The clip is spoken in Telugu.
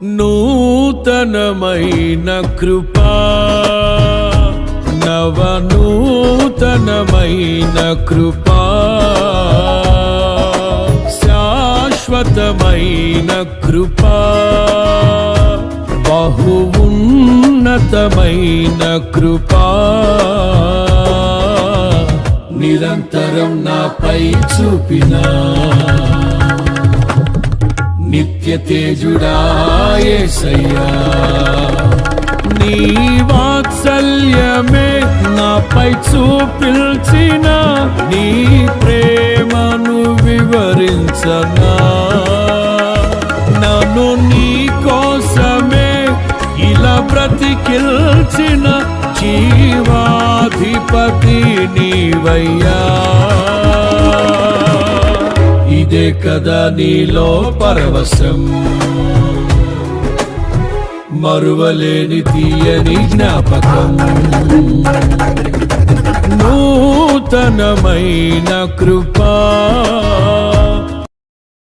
నూతనమైన కృపా, నవనూతనమైన కృపా, శాశ్వతమైన కృపా, బహు ఉన్నతమైన కృపా, నిరంతరం నాపై చూపినా నిత్య తేజుడా యేసయ్యా. నీ వాత్సల్యమే నాపై చూపిల్చిన, నీ ప్రేమను వివరించనా, నన్ను నీ కోసమే ఇలా బ్రతికిల్చిన జీవాధిపతి నీవయ్యా. ఇదే కదా నీలో పరవశం, మరువలేని తీయని జ్ఞాపకం. నూతనమైన కృపా,